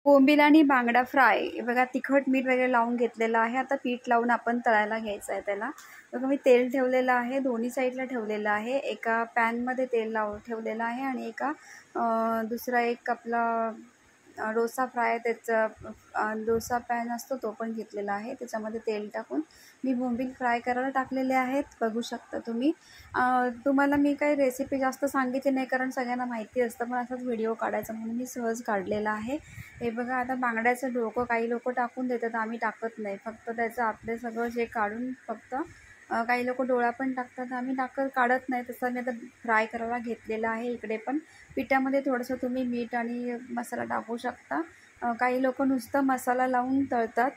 बोंबील आणि बांगडा फ्राय बघा, तिखट मीठ वगैरे लावून घेतलेलं आहे. आता पीठ लावून आपण तळायला घ्यायचं आहे त्याला. बघा मी तेल ठेवलेलं आहे, दोन्ही साईडला ठेवलेलं आहे. एका पॅनमध्ये तेल ठेवलेलं आहे आणि दुसरा एक आपला डोसा फ्राय त्याचं डोसा पॅन असतो तो पण घेतलेला आहे. त्याच्यामध्ये तेल टाकून मी बोंबील फ्राय करायला टाकलेले आहेत, बघू शकता तुम्ही. तुम्हाला मी काही रेसिपी जास्त सांगितली नाही कारण सगळ्यांना माहिती असतं, पण असाच व्हिडिओ काढायचा म्हणून मी सहज काढलेला आहे. हे बघा, आता बांगड्याचं डोकं काही लोक टाकून देतात, आम्ही टाकत नाही. फक्त त्याचं आपले सगळं जे काढून फक्त काही लोक डोळा पण टाकतात, आम्ही काढत नाही. तसं मी आता फ्राय करायला घेतलेला आहे. इकडे पण पिठामध्ये थोडंसं तुम्ही मीठ आणि मसाला टाकू शकता. काही लोक नुसतं मसाला लावून तळतात,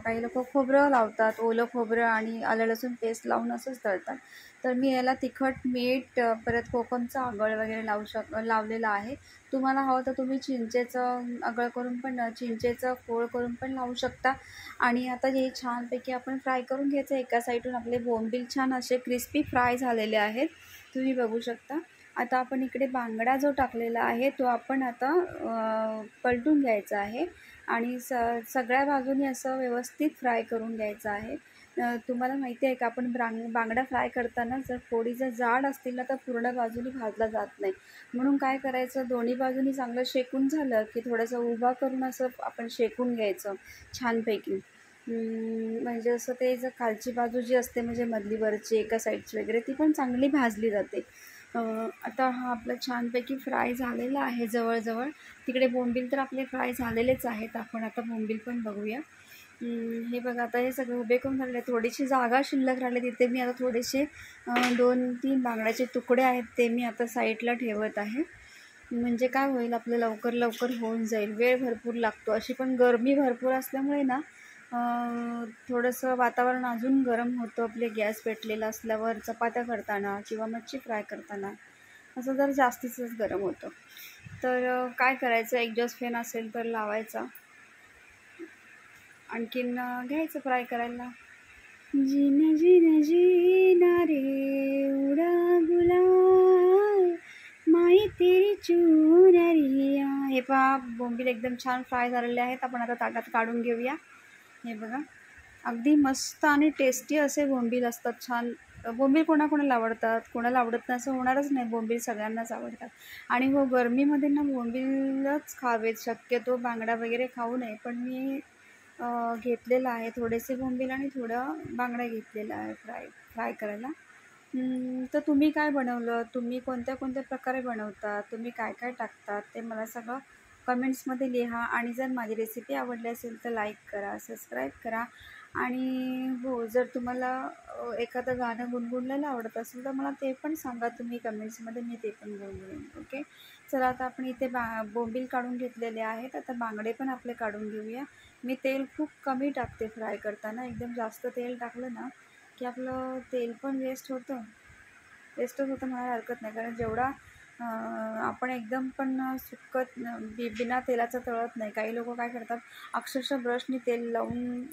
काही लोक खोबरं लावतात, ओलं खोबरं आणि आलं लसूण पेस्ट लावून असंच तळतात. तर मी याला तिखट मीठ परत कोकमचं आगळ वगैरे लावलेलं आहे. तुम्हाला हवं तर तुम्ही चिंचेचं आगळ करून पण, चिंचेचं फोड करून पण लावू शकता. आणि आता हे छानपैकी आपण फ्राय करून घ्यायचं. एका साईडून आपले बोंबील छान असे क्रिस्पी फ्राय झालेले आहेत, तुम्ही बघू शकता. आता आपण इकडे बांगडा जो टाकलेला आहे तो आपण आता पलटून घ्यायचा आहे आणि सगळ्या बाजूनी असं व्यवस्थित फ्राय करून घ्यायचं आहे. तुम्हाला माहिती आहे का, आपण बांगडा फ्राय करताना जर जाड असतील ना तर पूर्ण बाजूनी भाजला जात नाही. म्हणून काय करायचं, दोन्ही बाजूनी चांगलं शेकून झालं की थोडंसं उभा करून असं आपण शेकून घ्यायचं छानपैकी. म्हणजे असं ते जर खालची बाजू जी असते म्हणजे मधली वरची एका साईडची वगैरे ती पण चांगली भाजली जाते. आता हा आपला छानपैकी फ्राय झालेला आहे जवळजवळ. तिकडे बोंबील तर आपले फ्राय झालेलेच आहेत. आपण आता बोंबील पण बघूया. हे बघा, आता हे सगळं उभे करून झाले. थोडीशी जागा शिल्लक राहिली, तिथे मी आता थोडेसे 2-3 बांगड्याचे तुकडे आहेत ते मी आता साईडला ठेवत आहे. म्हणजे काय होईल, आपलं लवकर लवकर होऊन जाईल. वेळ भरपूर लागतो, अशी पण गरमी भरपूर असल्यामुळे ना थोडंसं वातावरण अजून गरम होतं. आपले गॅस पेटलेला असल्यावर चपात्या करताना किंवा मच्छी फ्राय करताना असं जर जास्तीचंच गरम होतं. तर काय करायचं, एक्झॉस्ट फॅन असेल तर लावायचा, आणखीन घ्यायचं फ्राय करायला. जीना जीना जीना रे उडा गुलाल माई तेरी चुनरिया. हे पहा, बोंबील एकदम छान फ्राय झालेले आहेत. आपण आता ताटात काढून घेऊया. हे बघा, अगदी मस्त आणि टेस्टी असे बोंबील असतात. छान बोंबील कोणाकोणाला आवडतात, कोणाला आवडत नाही असं होणारच नाही. बोंबील सगळ्यांनाच आवडतात. आणि हो, गरमीमध्ये ना बोंबीलच खावेत शक्यतो, बांगडा वगैरे खाऊ नये. पण मी घेतलेलं आहे थोडेसे बोंबील आणि थोडं बांगडा घेतलेला आहे फ्राय करायला. तर तुम्ही काय बनवलं, तुम्ही कोणत्या कोणत्या प्रकारे बनवता, तुम्ही काय काय टाकतात ते मला सगळं कमेंट्समध्ये लिहा. आणि जर माझी रेसिपी आवडली असेल तर लाईक करा, सबस्क्राईब करा. आणि हो, जर तुम्हाला एखादं गाणं गुणगुणलेलं आवडत असेल तर मला ते पण सांगा तुम्ही कमेंट्समध्ये, मी ते पण गुणगुणेन. ओके, चला आता आपण इथे बोंबील काढून घेतलेले आहेत. आता बांगडे पण आपले काढून घेऊया. मी तेल खूप कमी टाकते फ्राय करताना. एकदम जास्त तेल टाकलं ना की आपलं तेल पण वेस्टच होतं म्हणायला हरकत नाही. कारण जेवढा आपण एकदम पण बिना तेलाचं तळत नाही. काही लोक काय करतात, अक्षरशः ब्रशनी तेल लावून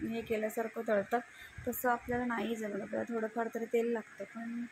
हे केल्यासारखं तळतात. तसं आपल्याला नाही जमलं. आपल्याला थोडंफार तरी तेल लागतं. पण